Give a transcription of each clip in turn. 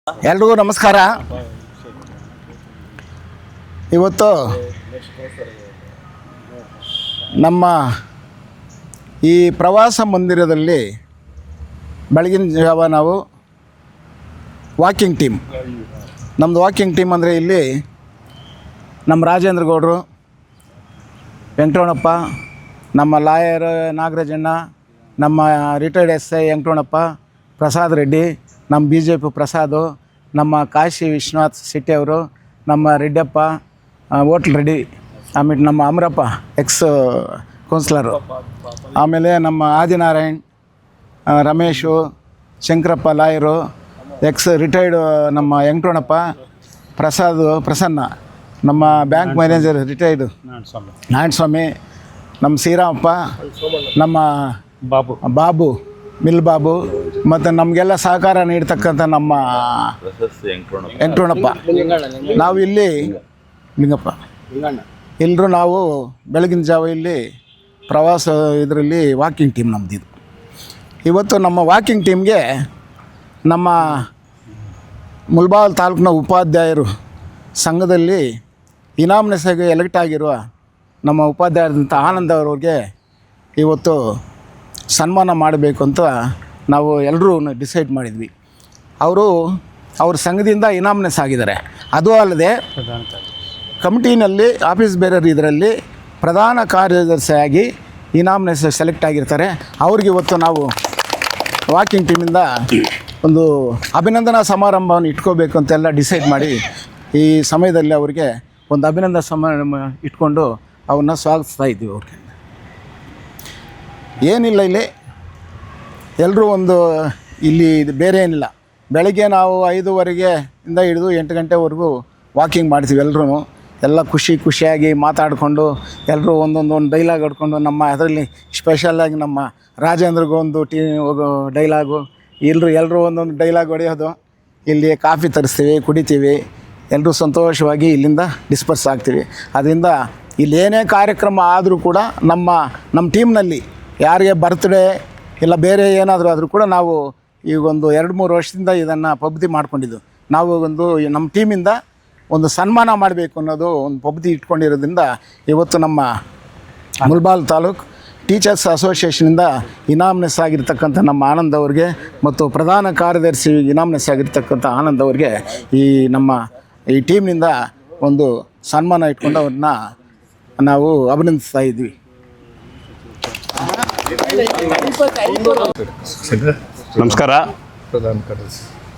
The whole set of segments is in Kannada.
ಎಲ್ರಿಗೂ ನಮಸ್ಕಾರ. ಇವತ್ತು ನಮ್ಮ ಈ ಪ್ರವಾಸ ಮಂದಿರದಲ್ಲಿ ಬೆಳಗಿನ ಜಾವ ನಾವು ವಾಕಿಂಗ್ ಟೀಮ್, ನಮ್ಮದು ವಾಕಿಂಗ್ ಟೀಮ್ ಅಂದರೆ ಇಲ್ಲಿ ನಮ್ಮ ರಾಜೇಂದ್ರ ಗೌಡರು, ವೆಂಕಟರಮಣಪ್ಪ, ನಮ್ಮ ಲಾಯರ್ ನಾಗರಾಜಣ್ಣ, ನಮ್ಮ ರಿಟೈರ್ಡ್ SI ವೆಂಕಟರಮಣಪ್ಪ, ಪ್ರಸಾದ್ ರೆಡ್ಡಿ, ನಮ್ಮ BJP ಪ್ರಸಾದು, ನಮ್ಮ ಕಾಶಿ ವಿಶ್ವನಾಥ್ ಶೆಟ್ಟಿ ಅವರು, ನಮ್ಮ ರೆಡ್ಡಪ್ಪ ಹೋಟ್ಲ್ ರೆಡ್ಡಿ, ಆಮೇಲೆ ನಮ್ಮ ಅಮರಪ್ಪ ಎಕ್ಸ್ ಕೌನ್ಸ್ಲರು, ಆಮೇಲೆ ನಮ್ಮ Adinarayan, Ramesh, Shankarappa lawyer, ex retired ನಮ್ಮ ವೆಂಕಟರಮಣಪ್ಪ, ಪ್ರಸನ್ನ, ನಮ್ಮ ಬ್ಯಾಂಕ್ ಮ್ಯಾನೇಜರ್ ರಿಟೈರ್ಡ್ ನಾರಾಯಣಸ್ವಾಮಿ, ನಮ್ಮ ಶ್ರೀರಾಮಪ್ಪ, ನಮ್ಮ ಬಾಬು ಮಿಲ್ ಬಾಬು, ಮತ್ತು ನಮಗೆಲ್ಲ ಸಹಕಾರ ನೀಡ್ತಕ್ಕಂಥ ನಮ್ಮ ವೆಂಕಟರಮಣಪ್ಪ. ನಾವು ಇಲ್ಲಿ ಲಿಂಗಪ್ಪ ಎಲ್ಲರೂ ನಾವು ಬೆಳಗಿನ ಜಾವ ಇಲ್ಲಿ ಪ್ರವಾಸ ಇದರಲ್ಲಿ ವಾಕಿಂಗ್ ಟೀಮ್ ನಮ್ಮದಿದು. ಇವತ್ತು ನಮ್ಮ ವಾಕಿಂಗ್ ಟೀಮ್ಗೆ ನಮ್ಮ ಮುಳಬಾಗಿಲು ತಾಲೂಕಿನ ಉಪಾಧ್ಯಾಯರು ಸಂಘದಲ್ಲಿ ಇನಾಮಿನೇಷನ್ಗೆ ಎಲೆಕ್ಟ್ ಆಗಿರುವ ನಮ್ಮ ಉಪಾಧ್ಯಾಯರಾದಂಥ ಆನಂದ್ ಅವರಿಗೆ ಇವತ್ತು ಸನ್ಮಾನ ಮಾಡಬೇಕು ಅಂತ ನಾವು ಎಲ್ಲರೂ ಡಿಸೈಡ್ ಮಾಡಿದ್ವಿ. ಅವ್ರ ಸಂಘದಿಂದ ಇನಾಮಿನೇಷನ್ ಆಗಿದ್ದಾರೆ. ಅದು ಅಲ್ಲದೆ ಕಮಿಟಿನಲ್ಲಿ ಆಫೀಸ್ ಬೇರರ್ ಇದರಲ್ಲಿ ಪ್ರಧಾನ ಕಾರ್ಯದರ್ಶಿಯಾಗಿ ಇನಾಮಿನೇಷನ್ ಸೆಲೆಕ್ಟ್ ಆಗಿರ್ತಾರೆ. ಅವ್ರಿಗೆ ಇವತ್ತು ನಾವು ವಾಕಿಂಗ್ ಟೀಮಿಂದ ಒಂದು ಅಭಿನಂದನಾ ಸಮಾರಂಭವನ್ನು ಇಟ್ಕೋಬೇಕು ಅಂತೆಲ್ಲ ಡಿಸೈಡ್ ಮಾಡಿ ಈ ಸಮಯದಲ್ಲಿ ಅವರಿಗೆ ಒಂದು ಅಭಿನಂದನಾ ಸಮಾರಂಭ ಇಟ್ಕೊಂಡು ಅವನ್ನ ಸ್ವಾಗತಿಸ್ತಾ ಇದ್ದೀವಿ. ಅವ್ರಿಗೆ ಏನಿಲ್ಲ, ಇಲ್ಲಿ ಎಲ್ಲರೂ ಒಂದು ಇಲ್ಲಿ ಬೇರೆ ಏನಿಲ್ಲ, ಬೆಳಗ್ಗೆ ನಾವು 5:30 ಇಂದ ಹಿಡಿದು 8 ಗಂಟೆವರೆಗೂ ವಾಕಿಂಗ್ ಮಾಡ್ತೀವಿ. ಎಲ್ಲರೂ ಎಲ್ಲ ಖುಷಿಯಾಗಿ ಮಾತಾಡಿಕೊಂಡು ಎಲ್ಲರೂ ಒಂದೊಂದು ಡೈಲಾಗ್ ಹೊಡ್ಕೊಂಡು, ನಮ್ಮ ಅದರಲ್ಲಿ ಸ್ಪೆಷಲಾಗಿ ನಮ್ಮ ರಾಜೇಂದ್ರಿಗೂ ಒಂದು ಡೈಲಾಗು, ಎಲ್ಲರೂ ಒಂದೊಂದು ಡೈಲಾಗ್ ಹೊಡೆಯೋದು. ಇಲ್ಲಿ ಕಾಫಿ ತರಿಸ್ತೀವಿ, ಕುಡಿತೀವಿ, ಎಲ್ಲರೂ ಸಂತೋಷವಾಗಿ ಇಲ್ಲಿಂದ ಡಿಸ್ಪರ್ಸ್ ಆಗ್ತೀವಿ. ಅದರಿಂದ ಇಲ್ಲೇನೇ ಕಾರ್ಯಕ್ರಮ ಆದರೂ ಕೂಡ ನಮ್ಮ ಟೀಮ್ನಲ್ಲಿ ಯಾರಿಗೆ ಬರ್ತ್ಡೇ ಇಲ್ಲ ಬೇರೆ ಏನಾದರೂ ಆದರೂ ಕೂಡ ನಾವು ಈಗ ಒಂದು 2-3 ವರ್ಷದಿಂದ ಇದನ್ನು ಪಬ್ದಿ ಮಾಡ್ಕೊಂಡಿದ್ದು. ನಾವು ನಮ್ಮ ಟೀಮಿಂದ ಒಂದು ಸನ್ಮಾನ ಮಾಡಬೇಕು ಅನ್ನೋದು ಒಂದು ಪಬ್ದಿ ಇಟ್ಕೊಂಡಿರೋದ್ರಿಂದ ಇವತ್ತು ನಮ್ಮ ಮುಳಬಾಗಿಲು ತಾಲೂಕು ಟೀಚರ್ಸ್ ಅಸೋಸಿಯೇಷನಿಂದ ಇನಾಮಿನೇಷನ್ ಆಗಿರ್ತಕ್ಕಂಥ ನಮ್ಮ ಆನಂದ್ ಅವ್ರಿಗೆ ಮತ್ತು ಪ್ರಧಾನ ಕಾರ್ಯದರ್ಶಿ ಇನಾಮಿನೇಷನ್ ಆಗಿರ್ತಕ್ಕಂಥ ಆನಂದ್ ಅವ್ರಿಗೆ ಈ ಟೀಮ್ನಿಂದ ಒಂದು ಸನ್ಮಾನ ಇಟ್ಕೊಂಡು ಅವ್ರನ್ನ ನಾವು ಅಭಿನಂದಿಸ್ತಾ ಇದ್ವಿ. ನಮಸ್ಕಾರ.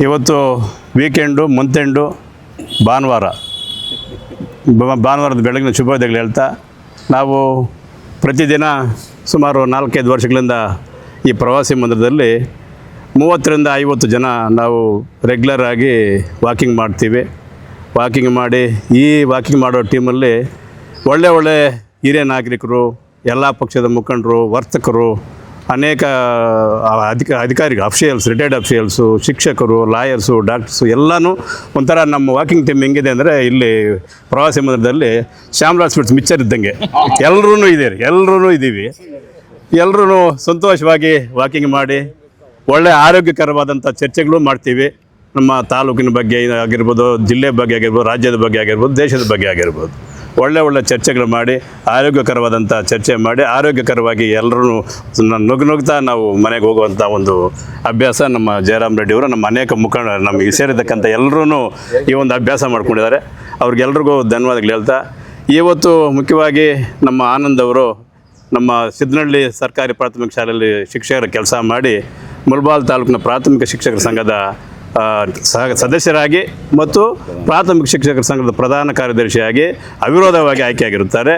ಇವತ್ತು ವೀಕೆಂಡು, ಮಂತೆಂಡು, ಭಾನುವಾರದ ಬೆಳಗಿನ ಶುಭೋದಯಗಳು ಹೇಳ್ತಾ, ನಾವು ಪ್ರತಿದಿನ ಸುಮಾರು 4-5 ವರ್ಷಗಳಿಂದ ಈ ಪ್ರವಾಸಿ ಮಂದಿರದಲ್ಲಿ 30ರಿಂದ 50 ಜನ ನಾವು ರೆಗ್ಯುಲರ್ ಆಗಿ ವಾಕಿಂಗ್ ಮಾಡ್ತೀವಿ. ವಾಕಿಂಗ್ ಮಾಡಿ ಈ ವಾಕಿಂಗ್ ಮಾಡೋ ಟೀಮಲ್ಲಿ ಒಳ್ಳೆ ಹಿರಿಯ ನಾಗರಿಕರು, ಎಲ್ಲ ಪಕ್ಷದ ಮುಖಂಡರು, ವರ್ತಕರು, ಅನೇಕ ಅಧಿಕಾರಿಗಳು, ರಿಟೈರ್ಡ್ ಅಫಿಷಿಯಲ್ಸು, ಶಿಕ್ಷಕರು, ಲಾಯರ್ಸು, ಡಾಕ್ಟರ್ಸು ಎಲ್ಲನೂ ಒಂಥರ ನಮ್ಮ ವಾಕಿಂಗ್ ಟೀಮ್ ಹೆಂಗಿದೆ ಅಂದರೆ ಇಲ್ಲಿ ಪ್ರವಾಸಿ ಮಂದಿರದಲ್ಲಿ ಶ್ಯಾಮರಾಜ್ ಸ್ವೀಟ್ಸ್ ಮಿಕ್ಚರ್ ಇದ್ದಂಗೆ ಎಲ್ಲರೂ ಇದ್ದೀವಿ. ಎಲ್ಲರೂ ಸಂತೋಷವಾಗಿ ವಾಕಿಂಗ್ ಮಾಡಿ ಒಳ್ಳೆಯ ಆರೋಗ್ಯಕರವಾದಂಥ ಚರ್ಚೆಗಳು ಮಾಡ್ತೀವಿ. ನಮ್ಮ ತಾಲೂಕಿನ ಬಗ್ಗೆ ಆಗಿರ್ಬೋದು, ಜಿಲ್ಲೆ ಬಗ್ಗೆ ಆಗಿರ್ಬೋದು, ರಾಜ್ಯದ ಬಗ್ಗೆ ಆಗಿರ್ಬೋದು, ದೇಶದ ಬಗ್ಗೆ ಆಗಿರ್ಬೋದು, ಒಳ್ಳೆ ಚರ್ಚೆಗಳು ಮಾಡಿ ಆರೋಗ್ಯಕರವಾದಂಥ ಚರ್ಚೆ ಮಾಡಿ ಆರೋಗ್ಯಕರವಾಗಿ ಎಲ್ಲರೂ ನುಗ್ಗುತ್ತಾ ನಾವು ಮನೆಗೆ ಹೋಗುವಂಥ ಒಂದು ಅಭ್ಯಾಸ ನಮ್ಮ ಜಯರಾಮ್ ರೆಡ್ಡಿ ಅವರು, ನಮ್ಮ ಅನೇಕ ಮುಖಂಡರು, ನಮಗೆ ಸೇರಿರ್ತಕ್ಕಂಥ ಎಲ್ಲರೂ ಈ ಒಂದು ಅಭ್ಯಾಸ ಮಾಡ್ಕೊಂಡಿದ್ದಾರೆ. ಅವ್ರಿಗೆಲ್ರಿಗೂ ಧನ್ಯವಾದಗಳು ಹೇಳ್ತಾ, ಇವತ್ತು ಮುಖ್ಯವಾಗಿ ನಮ್ಮ ಆನಂದ್ ಅವರು ನಮ್ಮ ಸಿದ್ನಹಳ್ಳಿ ಸರ್ಕಾರಿ ಪ್ರಾಥಮಿಕ ಶಾಲೆಯಲ್ಲಿ ಶಿಕ್ಷಕರ ಕೆಲಸ ಮಾಡಿ ಮುಳಬಾಗಿಲು ತಾಲೂಕಿನ ಪ್ರಾಥಮಿಕ ಶಿಕ್ಷಕರ ಸಂಘದ ಸದಸ್ಯರಾಗಿ ಮತ್ತು ಪ್ರಾಥಮಿಕ ಶಿಕ್ಷಕರ ಸಂಘದ ಪ್ರಧಾನ ಕಾರ್ಯದರ್ಶಿಯಾಗಿ ಅವಿರೋಧವಾಗಿ ಆಯ್ಕೆಯಾಗಿರುತ್ತಾರೆ.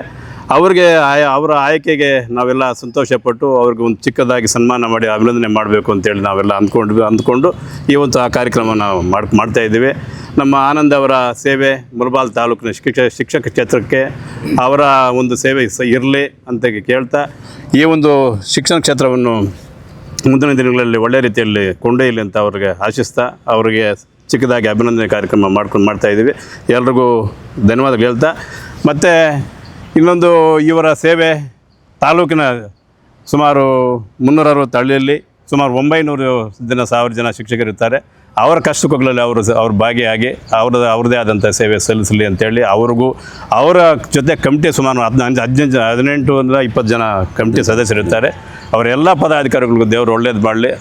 ಅವರ ಆಯ್ಕೆಗೆ ನಾವೆಲ್ಲ ಸಂತೋಷಪಟ್ಟು ಅವ್ರಿಗೆ ಒಂದು ಚಿಕ್ಕದಾಗಿ ಸನ್ಮಾನ ಮಾಡಿ ಅಭಿನಂದನೆ ಮಾಡಬೇಕು ಅಂತೇಳಿ ನಾವೆಲ್ಲ ಅಂದ್ಕೊಂಡು ಇವತ್ತು ಆ ಕಾರ್ಯಕ್ರಮ ನಾವು ಮಾಡ್ತಾಯಿದ್ದೀವಿ. ನಮ್ಮ ಆನಂದ್ ಅವರ ಸೇವೆ ಮುಳಬಾಗಿಲು ತಾಲೂಕಿನ ಶಿಕ್ಷಕ ಕ್ಷೇತ್ರಕ್ಕೆ ಅವರ ಒಂದು ಸೇವೆ ಇರಲಿ ಅಂತ ಕೇಳ್ತಾ, ಈ ಒಂದು ಶಿಕ್ಷಣ ಕ್ಷೇತ್ರವನ್ನು ಮುಂದಿನ ದಿನಗಳಲ್ಲಿ ಒಳ್ಳೆ ರೀತಿಯಲ್ಲಿ ಕೊಂಡೊಯ್ಯಲಿ ಅಂತ ಅವ್ರಿಗೆ ಆಶಿಸ್ತಾ, ಅವರಿಗೆ ಚಿಕ್ಕದಾಗಿ ಅಭಿನಂದನೆ ಕಾರ್ಯಕ್ರಮ ಮಾಡ್ತಾಯಿದ್ದೀವಿ. ಎಲ್ರಿಗೂ ಧನ್ಯವಾದಗಳು ಹೇಳ್ತಾ, ಮತ್ತು ಇನ್ನೊಂದು ಇವರ ಸೇವೆ ತಾಲೂಕಿನ ಸುಮಾರು 360 ಹಳ್ಳಿಯಲ್ಲಿ ಸುಮಾರು 900 1000 ಜನ ಶಿಕ್ಷಕರಿರ್ತಾರೆ. ಅವರ ಕಷ್ಟಗಳಲ್ಲಿ ಅವ್ರು ಭಾಗಿಯಾಗಿ ಅವ್ರದ್ದೇ ಆದಂಥ ಸೇವೆ ಸಲ್ಲಿಸಲಿ ಅಂತೇಳಿ ಅವರ ಜೊತೆ ಕಮಿಟಿ ಸುಮಾರು 18 20 ಜನ ಕಮಿಟಿ ಸದಸ್ಯರಿರ್ತಾರೆ. ಅವರೆಲ್ಲ ಪದಾಧಿಕಾರಿಗಳಿಗೂ ದೇವರು ಒಳ್ಳೇದು ಮಾಡಲಿ,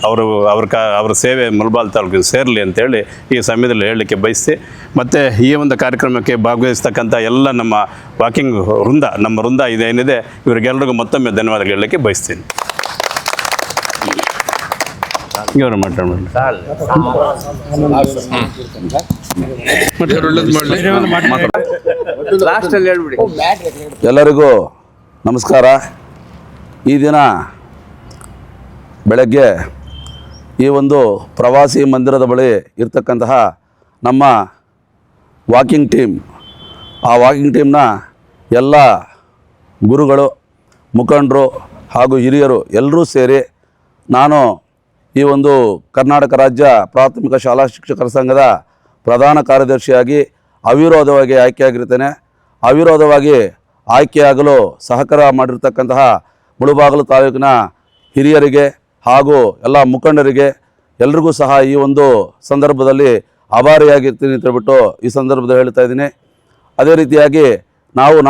ಅವ್ರ ಸೇವೆ ಮುಳಬಾಲ್ ತಾಲೂಕಿಗೆ ಸೇರಲಿ ಅಂತೇಳಿ ಈ ಸಮಯದಲ್ಲಿ ಹೇಳಲಿಕ್ಕೆ ಬಯಸಿ, ಮತ್ತು ಈ ಒಂದು ಕಾರ್ಯಕ್ರಮಕ್ಕೆ ಭಾಗವಹಿಸ್ತಕ್ಕಂಥ ಎಲ್ಲ ನಮ್ಮ ವಾಕಿಂಗ್ ನಮ್ಮ ವೃಂದ ಇದೇನಿದೆ ಇವರಿಗೆಲ್ಲರಿಗೂ ಮತ್ತೊಮ್ಮೆ ಧನ್ಯವಾದಗಳು ಹೇಳಲಿಕ್ಕೆ ಬಯಸ್ತೀನಿ. ಇವರು ಎಲ್ಲರಿಗೂ ನಮಸ್ಕಾರ. ಈ ದಿನ ಬೆಳಗ್ಗೆ ಈ ಒಂದು ಪ್ರವಾಸಿ ಮಂದಿರದ ಬಳಿ ಇರ್ತಕ್ಕಂತಹ ನಮ್ಮ ವಾಕಿಂಗ್ ಟೀಮ್, ಆ ವಾಕಿಂಗ್ ಟೀಮ್ನ ಎಲ್ಲ ಗುರುಗಳು, ಮುಖಂಡರು ಹಾಗೂ ಹಿರಿಯರು ಎಲ್ಲರೂ ಸೇರಿ ನಾನು ಈ ಒಂದು ಕರ್ನಾಟಕ ರಾಜ್ಯ ಪ್ರಾಥಮಿಕ ಶಾಲಾ ಶಿಕ್ಷಕರ ಸಂಘದ ಪ್ರಧಾನ ಕಾರ್ಯದರ್ಶಿಯಾಗಿ ಅವಿರೋಧವಾಗಿ ಆಯ್ಕೆಯಾಗಿರ್ತೇನೆ. ಅವಿರೋಧವಾಗಿ ಆಯ್ಕೆಯಾಗಲು ಸಹಕಾರ ಮಾಡಿರ್ತಕ್ಕಂತಹ ಮುಳಬಾಗಿಲು ತಾಲೂಕಿನ ಹಿರಿಯರಿಗೆ ಹಾಗೂ ಎಲ್ಲ ಮುಖಂಡರಿಗೆ ಎಲ್ರಿಗೂ ಸಹ ಈ ಒಂದು ಸಂದರ್ಭದಲ್ಲಿ ಆಭಾರಿಯಾಗಿರ್ತೀನಿ ಅಂತ ಹೇಳ್ಬಿಟ್ಟು ಈ ಸಂದರ್ಭದಲ್ಲಿ ಹೇಳ್ತಾ ಇದ್ದೀನಿ. ಅದೇ ರೀತಿಯಾಗಿ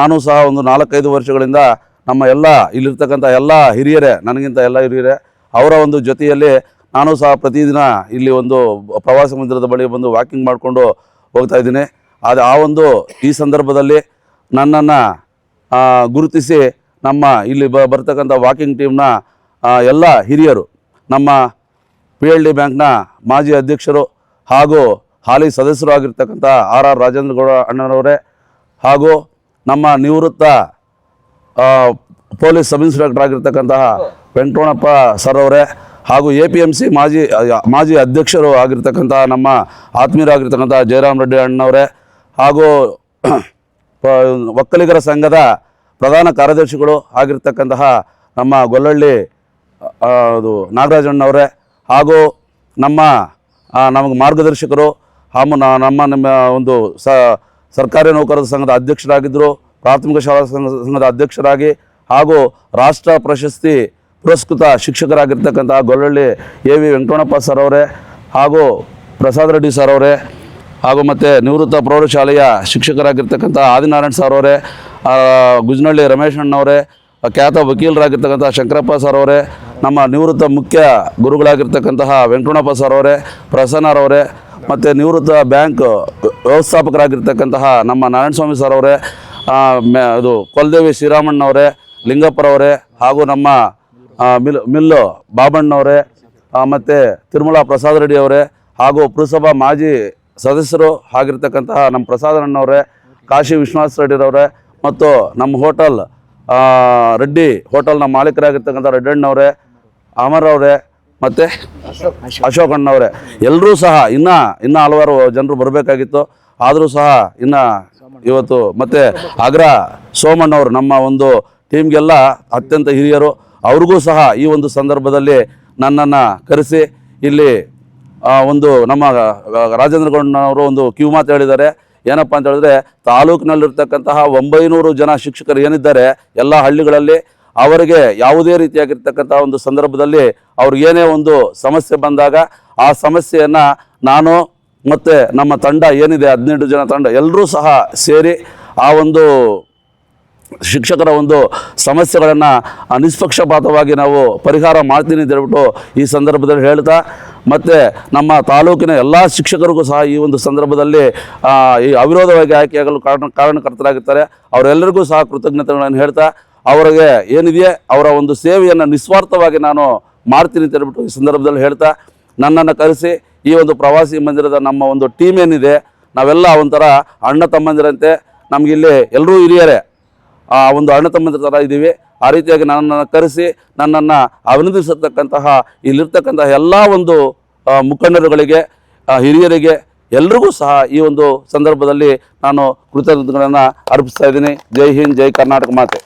ನಾನು ಸಹ ಒಂದು 4-5 ವರ್ಷಗಳಿಂದ ನಮ್ಮ ಎಲ್ಲ ಇಲ್ಲಿರ್ತಕ್ಕಂಥ ಎಲ್ಲ ಹಿರಿಯರೇ, ನನಗಿಂತ ಎಲ್ಲ ಹಿರಿಯರೇ, ಅವರ ಒಂದು ಜೊತೆಯಲ್ಲಿ ನಾನು ಸಹ ಪ್ರತಿದಿನ ಇಲ್ಲಿ ಒಂದು ಪ್ರವಾಸಿ ಮಂದಿರದ ಬಳಿ ಬಂದು ವಾಕಿಂಗ್ ಮಾಡಿಕೊಂಡು ಹೋಗ್ತಾ ಇದ್ದೀನಿ. ಆ ಒಂದು ಈ ಸಂದರ್ಭದಲ್ಲಿ ನನ್ನನ್ನು ಗುರುತಿಸಿ ನಮ್ಮ ಇಲ್ಲಿ ಬರ್ತಕ್ಕಂಥ ವಾಕಿಂಗ್ ಟೀಮ್ನ ಎಲ್ಲ ಹಿರಿಯರು, ನಮ್ಮ PLD ಬ್ಯಾಂಕ್ನ ಮಾಜಿ ಅಧ್ಯಕ್ಷರು ಹಾಗೂ ಹಾಲಿ ಸದಸ್ಯರು ಆಗಿರ್ತಕ್ಕಂಥ R ರಾಜೇಂದ್ರಗೌಡ ಅಣ್ಣನವರೇ, ಹಾಗೂ ನಮ್ಮ ನಿವೃತ್ತ ಪೊಲೀಸ್ ಸಬ್ ಇನ್ಸ್ಪೆಕ್ಟರ್ ಆಗಿರ್ತಕ್ಕಂತಹ ವೆಂಕಟರಮಣಪ್ಪ ಸರ್ ಅವರೇ, ಹಾಗೂ APMC ಮಾಜಿ ಅಧ್ಯಕ್ಷರು ಆಗಿರ್ತಕ್ಕಂಥ ನಮ್ಮ ಆತ್ಮೀಯರಾಗಿರ್ತಕ್ಕಂಥ ಜಯರಾಮ್ ರೆಡ್ಡಿ ಅಣ್ಣವರೇ, ಹಾಗೂ ಒಕ್ಕಲಿಗರ ಸಂಘದ ಪ್ರಧಾನ ಕಾರ್ಯದರ್ಶಿಗಳು ಆಗಿರ್ತಕ್ಕಂತಹ ನಮ್ಮ ಗೊಲ್ಲಹಳ್ಳಿ ನಾಗರಾಜಣ್ಣವರೇ, ಹಾಗೂ ನಮಗೆ ಮಾರ್ಗದರ್ಶಕರು ಹಾಗೂ ನಮ್ಮ ಒಂದು ಸರ್ಕಾರಿ ನೌಕರರ ಸಂಘದ ಅಧ್ಯಕ್ಷರಾಗಿದ್ದರು, ಪ್ರಾಥಮಿಕ ಶಾಲಾ ಸಂಘದ ಅಧ್ಯಕ್ಷರಾಗಿ ಹಾಗೂ ರಾಷ್ಟ್ರ ಪ್ರಶಸ್ತಿ ಪುರಸ್ಕೃತ ಶಿಕ್ಷಕರಾಗಿರ್ತಕ್ಕಂಥ ಗೊಲ್ಲಹಳ್ಳಿ AV ವೆಂಕಟರಮಣಪ್ಪ ಸರ್ ಅವರೇ, ಹಾಗೂ ಪ್ರಸಾದ್ ರೆಡ್ಡಿ ಸರ್ ಅವರೇ, ಹಾಗೂ ಮತ್ತು ನಿವೃತ್ತ ಪ್ರೌಢಶಾಲೆಯ ಶಿಕ್ಷಕರಾಗಿರ್ತಕ್ಕಂಥ ಆದಿನಾರಾಯಣ್ ಸರ್ ಅವರೇ, ಗುಜ್ನಳ್ಳಿ ರಮೇಶ್ ಅಣ್ಣವರೇ, ಖ್ಯಾತ ವಕೀಲರಾಗಿರ್ತಕ್ಕಂಥ ಶಂಕರಪ್ಪ ಸರ್ ಅವರೇ, ನಮ್ಮ ನಿವೃತ್ತ ಮುಖ್ಯ ಗುರುಗಳಾಗಿರ್ತಕ್ಕಂತಹ ವೆಂಕಟರಮಣಪ್ಪ ಸರ್ ಅವರೇ, ಪ್ರಸನ್ನರವರೇ, ಮತ್ತು ನಿವೃತ್ತ ಬ್ಯಾಂಕ್ ವ್ಯವಸ್ಥಾಪಕರಾಗಿರ್ತಕ್ಕಂತಹ ನಮ್ಮ ನಾರಾಯಣಸ್ವಾಮಿ ಸರ್ ಅವರೇ, ಕೊಲ್ದೇವಿ ಶ್ರೀರಾಮಣ್ಣವರೇ, ಲಿಂಗಪ್ಪರವರೇ, ಹಾಗೂ ನಮ್ಮ ಮಿಲ್ಲು ಬಾಬಣ್ಣವರೇ, ಮತ್ತು ತಿರುಮಲ ಪ್ರಸಾದ್ ರೆಡ್ಡಿ ಅವರೇ, ಹಾಗೂ ಪುರಸಭಾ ಮಾಜಿ ಸದಸ್ಯರು ಆಗಿರ್ತಕ್ಕಂತಹ ನಮ್ಮ ಪ್ರಸಾದಣ್ಣವರೇ, ಕಾಶಿ ವಿಶ್ವನಾಥ್ ರೆಡ್ಡಿರವರೇ, ಮತ್ತು ನಮ್ಮ ಹೋಟೆಲ್ ರೆಡ್ಡಿ ಹೋಟೆಲ್ನ ಮಾಲೀಕರಾಗಿರ್ತಕ್ಕಂಥ ರೆಡ್ಡಣ್ಣವರೇ, ಅಮರವರೇ, ಮತ್ತು ಅಶೋಕ್ ಅಣ್ಣವರೇ, ಎಲ್ಲರೂ ಸಹ ಇನ್ನೂ ಹಲವಾರು ಜನರು ಬರಬೇಕಾಗಿತ್ತು. ಆದರೂ ಸಹ ಇವತ್ತು ಮತ್ತು ಅಗ್ರ ಸೋಮಣ್ಣವರು ನಮ್ಮ ಒಂದು ಟೀಮ್ಗೆಲ್ಲ ಅತ್ಯಂತ ಹಿರಿಯರು, ಅವ್ರಿಗೂ ಸಹ ಈ ಒಂದು ಸಂದರ್ಭದಲ್ಲಿ ನನ್ನನ್ನು ಕರೆಸಿ ಇಲ್ಲಿ ಒಂದು ನಮ್ಮ ರಾಜೇಂದ್ರಗೌಡನವರು ಒಂದು ಕಿವಿಮಾತು ಹೇಳಿದ್ದಾರೆ. ಏನಪ್ಪ ಅಂತ ಹೇಳಿದ್ರೆ, ತಾಲೂಕಿನಲ್ಲಿರ್ತಕ್ಕಂತಹ 900 ಜನ ಶಿಕ್ಷಕರು ಏನಿದ್ದಾರೆ ಎಲ್ಲ ಹಳ್ಳಿಗಳಲ್ಲಿ, ಅವರಿಗೆ ಯಾವುದೇ ರೀತಿಯಾಗಿರ್ತಕ್ಕಂಥ ಒಂದು ಸಂದರ್ಭದಲ್ಲಿ ಅವ್ರಿಗೇನೇ ಒಂದು ಸಮಸ್ಯೆ ಬಂದಾಗ ಆ ಸಮಸ್ಯೆಯನ್ನು ನಾನು ಮತ್ತು ನಮ್ಮ ತಂಡ ಏನಿದೆ 18 ಜನ ತಂಡ ಎಲ್ಲರೂ ಸಹ ಸೇರಿ ಆ ಒಂದು ಶಿಕ್ಷಕರ ಒಂದು ಸಮಸ್ಯೆಗಳನ್ನು ನಿಷ್ಪಕ್ಷಪಾತವಾಗಿ ನಾವು ಪರಿಹಾರ ಮಾಡ್ತೀನಿ ಅಂತ ಹೇಳ್ಬಿಟ್ಟು ಈ ಸಂದರ್ಭದಲ್ಲಿ ಹೇಳ್ತಾ, ಮತ್ತು ನಮ್ಮ ತಾಲೂಕಿನ ಎಲ್ಲ ಶಿಕ್ಷಕರಿಗೂ ಸಹ ಈ ಒಂದು ಸಂದರ್ಭದಲ್ಲಿ ಈ ಅವಿರೋಧವಾಗಿ ಆಯ್ಕೆಯಾಗಲು ಕಾರಣಕರ್ತರಾಗಿರ್ತಾರೆ, ಅವರೆಲ್ಲರಿಗೂ ಸಹ ಕೃತಜ್ಞತೆಗಳನ್ನು ಹೇಳ್ತಾ, ಅವರಿಗೆ ಏನಿದೆಯೇ ಅವರ ಒಂದು ಸೇವೆಯನ್ನು ನಿಸ್ವಾರ್ಥವಾಗಿ ನಾನು ಮಾಡ್ತೀನಿ ಅಂತ ಹೇಳ್ಬಿಟ್ಟು ಈ ಸಂದರ್ಭದಲ್ಲಿ ಹೇಳ್ತಾ, ನನ್ನನ್ನು ಕರೆಸಿ ಈ ಒಂದು ಪ್ರವಾಸಿ ಮಂದಿರದ ನಮ್ಮ ಒಂದು ಟೀಮ್ ಏನಿದೆ, ನಾವೆಲ್ಲ ಒಂಥರ ಅಣ್ಣ ತಮ್ಮಂದಿರಂತೆ, ನಮಗಿಲ್ಲಿ ಎಲ್ಲರೂ ಹಿರಿಯರೇ, ಆ ಒಂದು ಅಣ್ಣ ತಮ್ಮಂದಿರ ಥರ ಇದ್ದೀವಿ. ಆ ರೀತಿಯಾಗಿ ನನ್ನನ್ನು ಕರೆಸಿ ನನ್ನನ್ನು ಅಭಿನಂದಿಸತಕ್ಕಂತಹ ಇಲ್ಲಿರ್ತಕ್ಕಂತಹ ಎಲ್ಲ ಒಂದು ಮುಖಂಡರುಗಳಿಗೆ, ಹಿರಿಯರಿಗೆ ಎಲ್ರಿಗೂ ಸಹ ಈ ಒಂದು ಸಂದರ್ಭದಲ್ಲಿ ನಾನು ಕೃತಜ್ಞತೆಗಳನ್ನು ಅರ್ಪಿಸ್ತಾ ಇದ್ದೀನಿ. ಜೈ ಹಿಂದ್, ಜೈ ಕರ್ನಾಟಕ ಮಾತೆ.